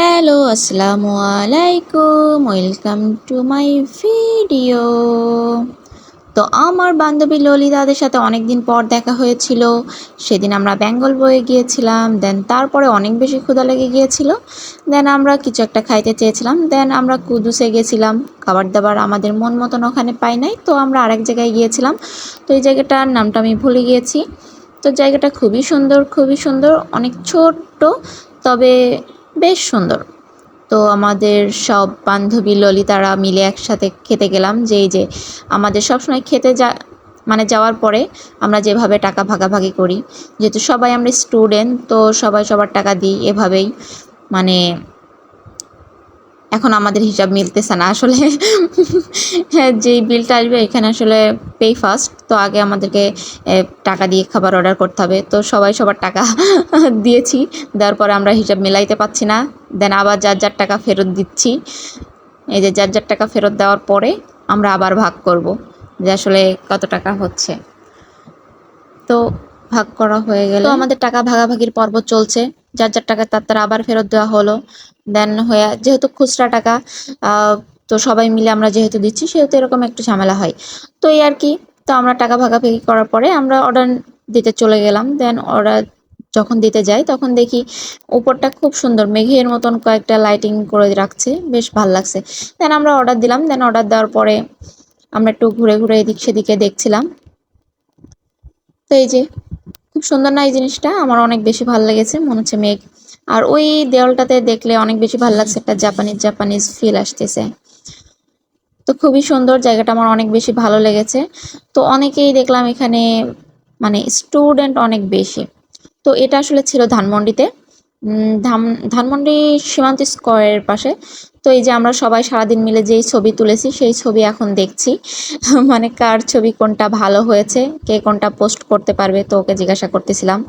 Hello, আসসালামু আলাইকুম। Welcome to my video. তো আমার বান্ধবী ললিতাদের সাথে অনেক দিন পর দেখা হয়েছিল। সেদিন আমরা বেঙ্গল বয়ে গিয়েছিলাম। দেন তারপরে অনেক বেশি ক্ষুধা লেগে গিয়েছিল। দেন আমরা কিছু একটা খাইতে চেয়েছিলাম। দেন আমরা কুদুসে গেছিলাম। খাবার দাবার আমাদের মন মতন ওখানে পাই নাই, তো আমরা আরেক জায়গায় গিয়েছিলাম। তো এই জায়গাটার নামটা আমি ভুলে গিয়েছি। তো জায়গাটা খুবই সুন্দর, খুবই সুন্দর, অনেক ছোট্ট, তবে বেশ সুন্দর। তো আমাদের সব বান্ধবী ললিতারা মিলে একসাথে খেতে গেলাম। যে আমাদের সবসময় খেতে মানে যাওয়ার পরে আমরা যেভাবে টাকা ভাগাভাগি করি, যেহেতু সবাই আমরা স্টুডেন্ট, তো সবাই সবার টাকা দিই এভাবেই। মানে এখন আমাদের হিসাব মিলতেছে না আসলে। হ্যাঁ, যেই বিলটা আসবে এখানে আসলে পে ফার্স্ট, তো আগে আমাদেরকে টাকা দিয়ে খাবার অর্ডার করতে হবে। তো সবাই সবার টাকা দিয়েছি। দেওয়ার পরে আমরা হিসাব মিলাইতে পারছি না। দেন আবার যার যার টাকা ফেরত দিচ্ছি। এই যে যার যার টাকা ফেরত দেওয়ার পরে আমরা আবার ভাগ করব যে আসলে কত টাকা হচ্ছে। তো ভাগ করা হয়ে গেল, তো আমাদের টাকা ভাগাভাগির পর্ব চলছে। যার যার টাকা তার আবার ফেরত দেওয়া হলো। দেন হয়ে যেহেতু খুচরা টাকা, তো সবাই মিলে আমরা যেহেতু দিচ্ছি, সেহেতু এরকম একটু ঝামেলা হয়। তো এই আর কি। তো আমরা টাকা ভাগাভাগি করার পরে আমরা অর্ডার দিতে চলে গেলাম। দেন অর্ডার যখন দিতে যাই তখন দেখি উপরটা খুব সুন্দর মেঘের মতন কয়েকটা লাইটিং করে রাখছে, বেশ ভাল লাগছে। দেন আমরা অর্ডার দিলাম। দেন অর্ডার দেওয়ার পরে আমরা একটু ঘুরে ঘুরে এদিক সেদিকে দেখছিলাম। তো এই যে খুব সুন্দর না এই জিনিসটা, আমার অনেক বেশি ভালো লেগেছে। মনে হচ্ছে মেঘ, আর ওই দেওয়ালটাতে দেখলে অনেক বেশি ভালো লাগছে, একটা জাপানিজ জাপানিজ ফিল আসতেছে। তো খুবই সুন্দর জায়গাটা, আমার অনেক বেশি ভালো লেগেছে। তো অনেকেই দেখলাম এখানে, মানে স্টুডেন্ট অনেক বেশি। তো এটা আসলে ছিল ধানমন্ডিতে, ধানমন্ডি সীমান্ত স্কয়ারের পাশে। তো এই যে আমরা সবাই সারাদিন মিলে যেই ছবি তুলেছি সেই ছবি এখন দেখছি। মানে কার ছবি কোনটা ভালো হয়েছে, কে কোনটা পোস্ট করতে পারবে। তো ওকে জিজ্ঞাসা করতেছিলাম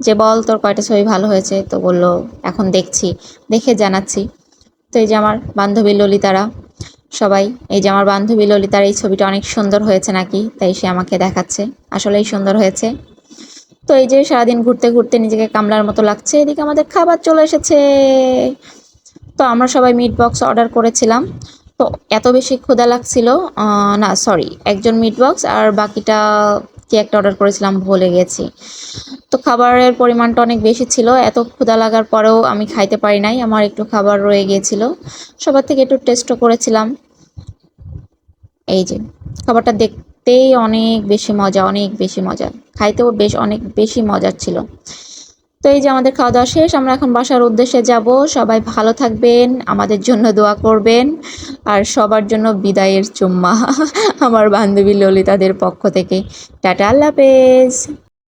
যে বল তোর কয়টা ছবি ভালো হয়েছে। তো বললো এখন দেখছি, দেখে জানাচ্ছি। তো এই যে আমার বান্ধবী ললিতারা সবাই, এই যে আমার বান্ধবী ললিতার এই ছবিটা অনেক সুন্দর হয়েছে নাকি, তাই সে আমাকে দেখাচ্ছে আসলেই সুন্দর হয়েছে। তো এই যে সারাদিন ঘুরতে ঘুরতে নিজেকে কামলার মতো লাগছে, এদিকে আমাদের খাবার চলে এসেছে। তো আমরা সবাই মিট বক্স অর্ডার করেছিলাম। তো এত বেশি ক্ষুধা লাগছিল, না সরি, একজন মিট বক্স আর বাকিটা কি একটা অর্ডার করেছিলাম ভুলে গেছি। তো খাবারের পরিমাণটা অনেক বেশি ছিল, এত ক্ষুধা লাগার পরেও আমি খাইতে পারি নাই, আমার একটু খাবার রয়ে গিয়েছিল। সবার থেকে একটু টেস্টও করেছিলাম। এই যে খাবারটা দেখতেই অনেক বেশি মজা, অনেক বেশি মজা, খাইতেও বেশ অনেক বেশি মজার ছিল। তো এই যে আমাদের খাওয়া দাওয়া শেষ, আমরা এখন বাসার উদ্দেশ্যে যাব। সবাই ভালো থাকবেন, আমাদের জন্য দোয়া করবেন, আর সবার জন্য বিদায়ের চুম্মা আমার বান্ধবী ললিতাদের পক্ষ থেকে। টাটা, আল্লাহ হাফেজ।